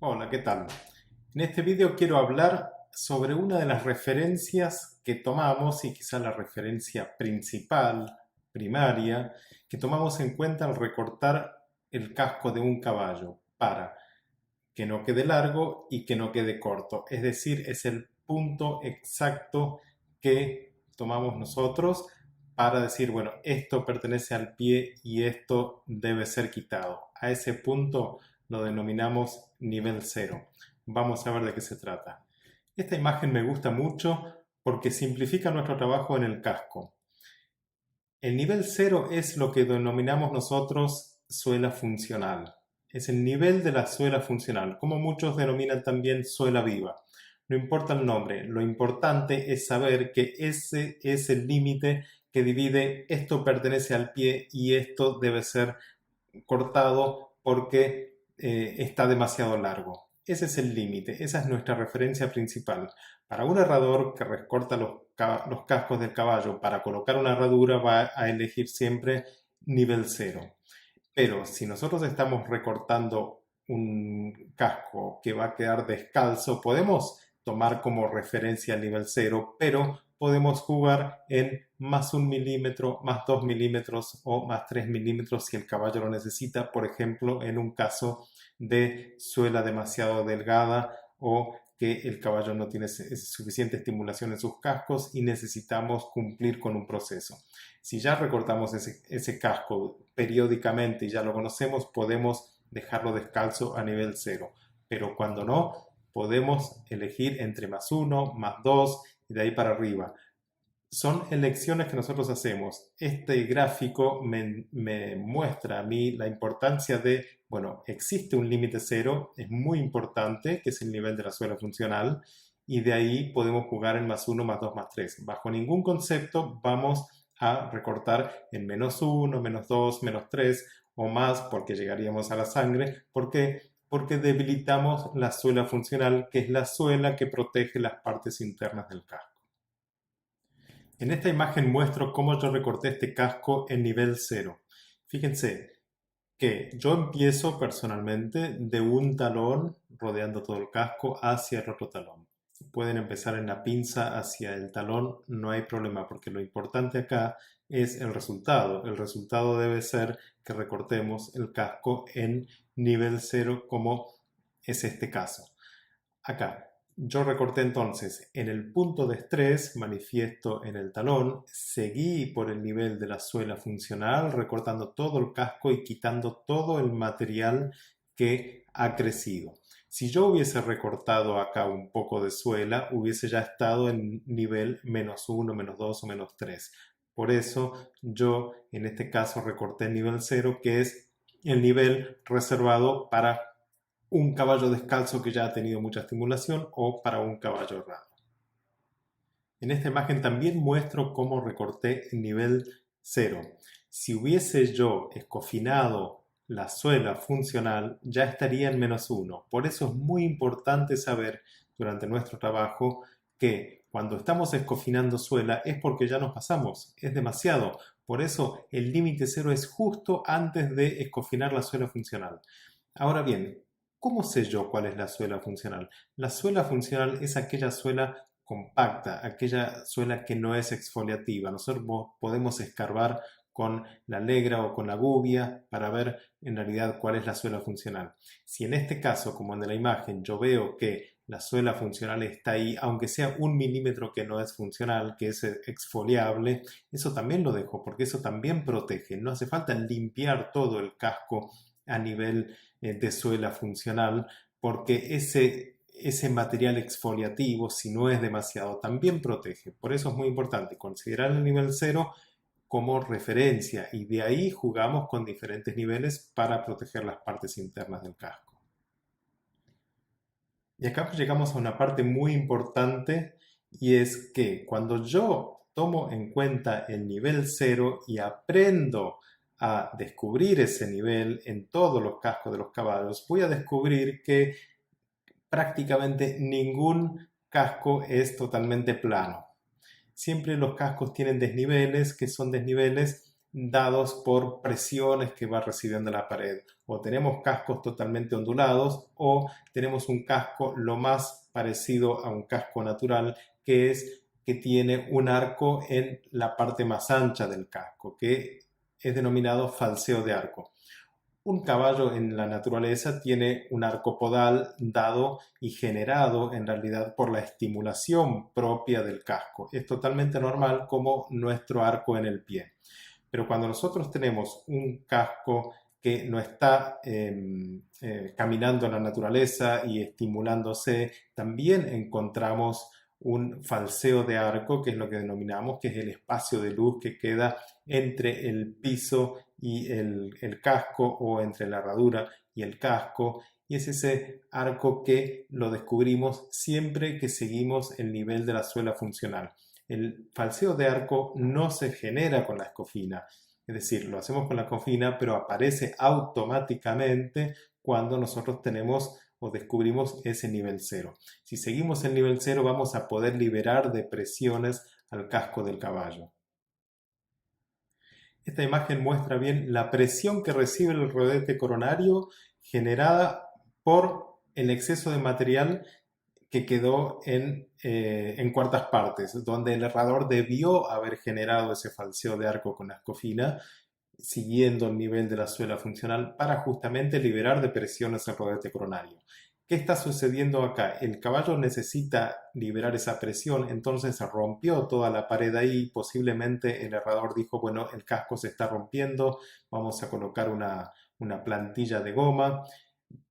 Hola, ¿qué tal? En este vídeo quiero hablar sobre una de las referencias que tomamos y quizá la referencia principal, primaria, que tomamos en cuenta al recortar el casco de un caballo para que no quede largo y que no quede corto. Es decir, es el punto exacto que tomamos nosotros para decir, bueno, esto pertenece al pie y esto debe ser quitado. A ese punto lo denominamos nivel cero. Vamos a ver de qué se trata. Esta imagen me gusta mucho porque simplifica nuestro trabajo en el casco. El nivel cero es lo que denominamos nosotros suela funcional. Es el nivel de la suela funcional, como muchos denominan también suela viva. No importa el nombre, lo importante es saber que ese es el límite que divide esto pertenece al pie y esto debe ser cortado porque está demasiado largo. Ese es el límite, esa es nuestra referencia principal. Para un herrador que recorta los cascos del caballo para colocar una herradura va a elegir siempre nivel cero. Pero si nosotros estamos recortando un casco que va a quedar descalzo, podemos tomar como referencia el nivel cero, pero podemos jugar en más 1 milímetro, más 2 milímetros o más 3 milímetros si el caballo lo necesita, por ejemplo, en un caso de suela demasiado delgada o que el caballo no tiene suficiente estimulación en sus cascos y necesitamos cumplir con un proceso. Si ya recortamos ese casco periódicamente y ya lo conocemos, podemos dejarlo descalzo a nivel cero. Pero cuando no, podemos elegir entre más uno, más dos y de ahí para arriba. Son elecciones que nosotros hacemos. Este gráfico me muestra a mí la importancia de, bueno, existe un límite cero, es muy importante, que es el nivel de la suela funcional, y de ahí podemos jugar en más uno, más dos, más tres. Bajo ningún concepto vamos a recortar en menos uno, menos dos, menos tres o más, porque llegaríamos a la sangre. ¿Por qué? Porque debilitamos la suela funcional, que es la suela que protege las partes internas del casco. En esta imagen muestro cómo yo recorté este casco en nivel cero. Fíjense que yo empiezo personalmente de un talón rodeando todo el casco hacia el otro talón. Pueden empezar en la pinza hacia el talón, no hay problema, porque lo importante acá es el resultado. El resultado debe ser que recortemos el casco en nivel cero, como es este caso. Acá, yo recorté entonces en el punto de estrés, manifiesto en el talón, seguí por el nivel de la suela funcional, recortando todo el casco y quitando todo el material que ha crecido. Si yo hubiese recortado acá un poco de suela, hubiese ya estado en nivel menos uno, menos dos o menos tres. Por eso yo en este caso recorté el nivel cero, que es el nivel reservado para un caballo descalzo que ya ha tenido mucha estimulación o para un caballo errado. En esta imagen también muestro cómo recorté el nivel cero. Si hubiese yo escofinado la suela funcional, ya estaría en menos uno. Por eso es muy importante saber durante nuestro trabajo que cuando estamos escofinando suela es porque ya nos pasamos, es demasiado. Por eso el límite cero es justo antes de escofinar la suela funcional. Ahora bien, ¿cómo sé yo cuál es la suela funcional? La suela funcional es aquella suela compacta, aquella suela que no es exfoliativa. Nosotros podemos escarbar con la legra o con la gubia para ver en realidad cuál es la suela funcional. Si en este caso, como en la imagen, yo veo que la suela funcional está ahí, aunque sea 1 milímetro que no es funcional, que es exfoliable, eso también lo dejo porque eso también protege. No hace falta limpiar todo el casco a nivel de suela funcional, porque ese material exfoliativo, si no es demasiado, también protege. Por eso es muy importante considerar el nivel cero como referencia y de ahí jugamos con diferentes niveles para proteger las partes internas del casco. Y acá llegamos a una parte muy importante y es que cuando yo tomo en cuenta el nivel cero y aprendo a descubrir ese nivel en todos los cascos de los caballos, voy a descubrir que prácticamente ningún casco es totalmente plano. Siempre los cascos tienen desniveles que son desniveles dados por presiones que va recibiendo la pared. O tenemos cascos totalmente ondulados o tenemos un casco lo más parecido a un casco natural, que es que tiene un arco en la parte más ancha del casco, que es denominado falseo de arco. Un caballo en la naturaleza tiene un arco podal dado y generado en realidad por la estimulación propia del casco. Es totalmente normal como nuestro arco en el pie. Pero cuando nosotros tenemos un casco que no está caminando en la naturaleza y estimulándose, también encontramos un falseo de arco, que es lo que denominamos, que es el espacio de luz que queda entre el piso y el casco, o entre la herradura y el casco, y es ese arco que lo descubrimos siempre que seguimos el nivel de la suela funcional. El falseo de arco no se genera con la escofina, es decir, lo hacemos con la escofina, pero aparece automáticamente cuando nosotros tenemos o descubrimos ese nivel cero. Si seguimos el nivel cero, vamos a poder liberar de presiones al casco del caballo. Esta imagen muestra bien la presión que recibe el rodete coronario generada por el exceso de material que quedó en cuartas partes, donde el herrador debió haber generado ese falseo de arco con la escofina, siguiendo el nivel de la suela funcional para justamente liberar de presiones el rodete coronario. ¿Qué está sucediendo acá? El caballo necesita liberar esa presión, entonces se rompió toda la pared ahí, posiblemente el herrador dijo, bueno, el casco se está rompiendo, vamos a colocar una plantilla de goma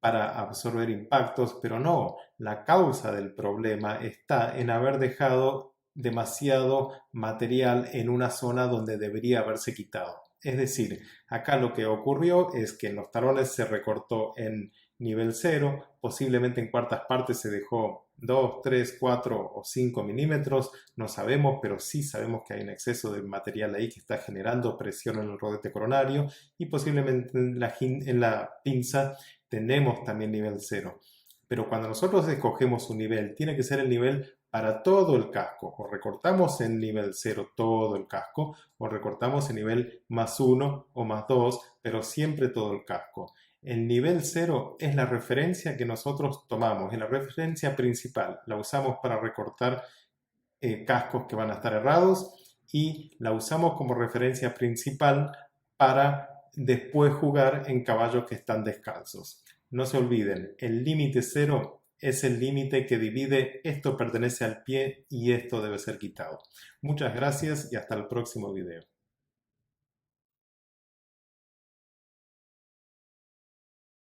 para absorber impactos, pero no, la causa del problema está en haber dejado demasiado material en una zona donde debería haberse quitado. Es decir, acá lo que ocurrió es que en los talones se recortó en nivel 0, posiblemente en cuartas partes se dejó 2, 3, 4 o 5 milímetros, no sabemos, pero sí sabemos que hay un exceso de material ahí que está generando presión en el rodete coronario, y posiblemente en la pinza tenemos también nivel 0. Pero cuando nosotros escogemos un nivel, tiene que ser el nivel para todo el casco. O recortamos en nivel 0 todo el casco, o recortamos en nivel +1 o +2, pero siempre todo el casco. El nivel 0 es la referencia que nosotros tomamos, es la referencia principal. La usamos para recortar cascos que van a estar errados, y la usamos como referencia principal para después jugar en caballos que están descalzos. No se olviden, el límite 0 es el límite que divide esto pertenece al pie y esto debe ser quitado. Muchas gracias y hasta el próximo video.